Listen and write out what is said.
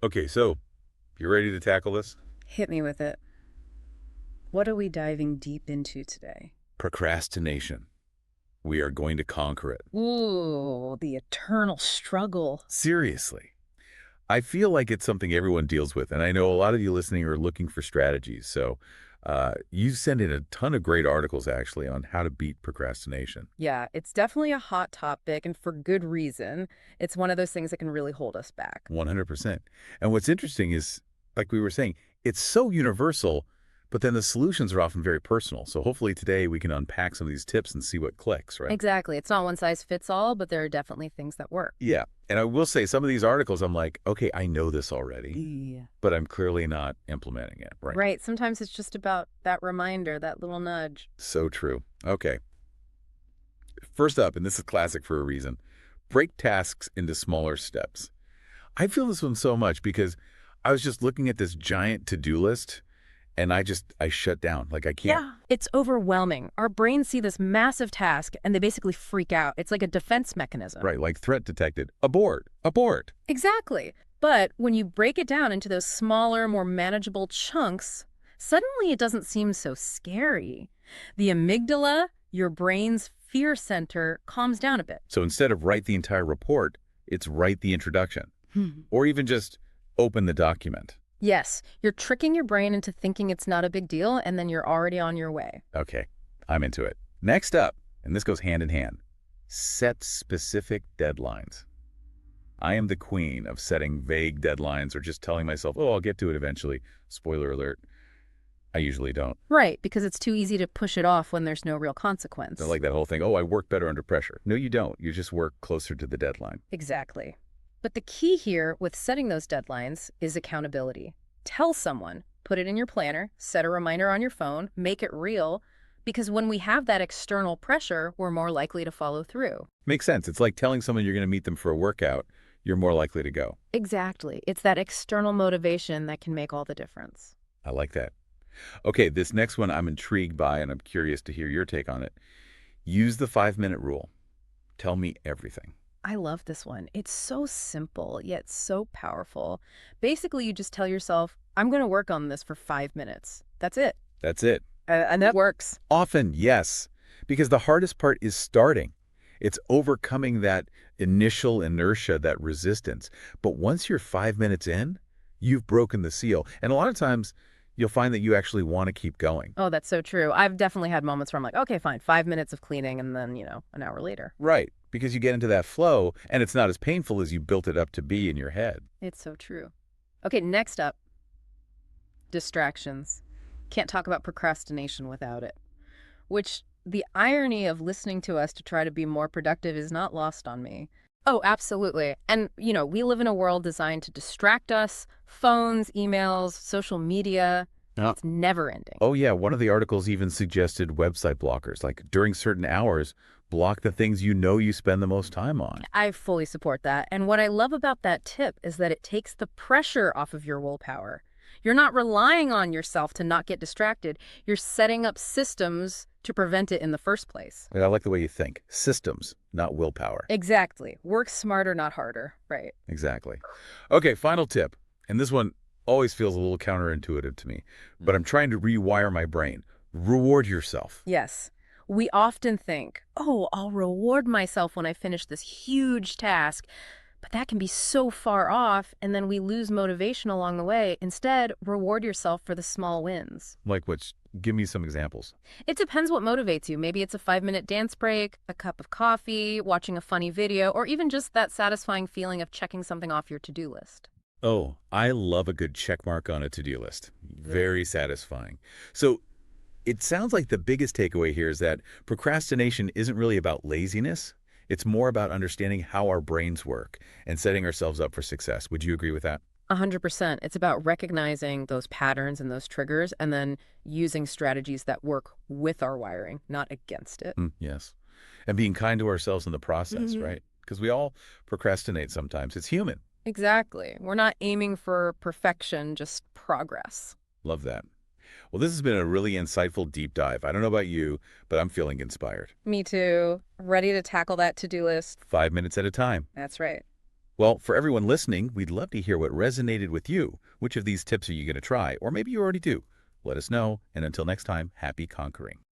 Okay, so you ready to tackle this? Hit me with it. What are we diving deep into today? Procrastination. We are going to conquer it. Ooh, the eternal struggle. Seriously. I feel like it's something everyone deals with, and I know a lot of you listening are looking for strategies. So you send in a ton of great articles, actually, on how to beat procrastination. Yeah, it's definitely a hot topic, and for good reason. It's one of those things that can really hold us back. 100%. And what's interesting is, like we were saying, it's so universal, but then the solutions are often very personal. So hopefully today we can unpack some of these tips and see what clicks, right? Exactly. It's not one size fits all, but there are definitely things that work. Yeah. And I will say some of these articles, I'm like, okay, I know this already, Yeah. but I'm clearly not implementing it. Right. Right. Sometimes it's just about that reminder, that little nudge. So true. Okay. First up, and this is classic for a reason, break tasks into smaller steps. I feel this one so much because I was just looking at this giant to-do list and I shut down. Like I can't. Yeah. It's overwhelming. Our brains see this massive task and they basically freak out. It's like a defense mechanism. Right, like threat detected. Abort. Abort. Exactly. But when you break it down into those smaller, more manageable chunks, suddenly it doesn't seem so scary. The amygdala, your brain's fear center, calms down a bit. So instead of write the entire report, it's write the introduction. Hmm. Or even just open the document. Yes, you're tricking your brain into thinking it's not a big deal, and then you're already on your way. Okay, I'm into it. Next up, and this goes hand in hand, set specific deadlines. I am the queen of setting vague deadlines or just telling myself, oh, I'll get to it eventually. Spoiler alert, I usually don't. Right, because it's too easy to push it off when there's no real I consequence. like that whole thing, oh, I work better under pressure. No, you don't. You just work closer to the deadline. Exactly. But the key here with setting those deadlines is accountability. Tell someone, put it in your planner, set a reminder on your phone, make it real, because when we have that external pressure, we're more likely to follow through. Makes sense. It's like telling someone you're going to meet them for a workout. You're more likely to go. Exactly. It's that external motivation that can make all the difference. I like that. Okay, this next one I'm intrigued by, and I'm curious to hear your take on it. Use the 5-minute rule. Tell me everything. I love this one. It's so simple, yet so powerful. Basically, you just tell yourself, I'm going to work on this for 5 minutes. That's it. That's it. And that works. Often, yes, because the hardest part is starting. It's overcoming that initial inertia, that resistance. But once you're 5 minutes in, you've broken the seal. And a lot of times, you'll find that you actually want to keep going. Oh, that's so true. I've definitely had moments where I'm like, okay, fine, 5 minutes of cleaning, and then, an hour later. Right, because you get into that flow, and it's not as painful as you built it up to be in your head. It's so true. Okay, next up, distractions. Can't talk about procrastination without it. Which the irony of listening to us to try to be more productive is not lost on me. Oh, absolutely. And, we live in a world designed to distract us phones, emails, social media. Yeah. It's never ending. Oh, yeah. One of the articles even suggested website blockers, like during certain hours, block the things you know you spend the most time on. I fully support that. And what I love about that tip is that it takes the pressure off of your willpower. You're not relying on yourself to not get distracted. You're setting up systems to prevent it in the first place. I like the way you think. Systems, not willpower. Exactly. Work smarter, not harder. Right. Exactly. Okay, final tip. And this one always feels a little counterintuitive to me, but I'm trying to rewire my brain. Reward yourself. Yes. We often think, oh, I'll reward myself when I finish this huge task. But that can be so far off, and then we lose motivation along the way. Instead, reward yourself for the small wins. Like which? Give me some examples. It depends what motivates you. Maybe it's a 5-minute dance break, a cup of coffee, watching a funny video, or even just that satisfying feeling of checking something off your to-do list. Oh, I love a good check mark on a to-do list. Very satisfying. So it sounds like the biggest takeaway here is that procrastination isn't really about laziness. It's more about understanding how our brains work and setting ourselves up for success. Would you agree with that? 100%. It's about recognizing those patterns and those triggers and then using strategies that work with our wiring, not against it. Yes. And being kind to ourselves in the process, Mhm. right? Because we all procrastinate sometimes. It's human. Exactly. We're not aiming for perfection, just progress. Love that. Well, this has been a really insightful deep dive. I don't know about you, but I'm feeling inspired. Me too. Ready to tackle that to-do list. 5 minutes at a time. That's right. Well, for everyone listening, we'd love to hear what resonated with you. Which of these tips are you going to try? Or maybe you already do. Let us know, and until next time, happy conquering.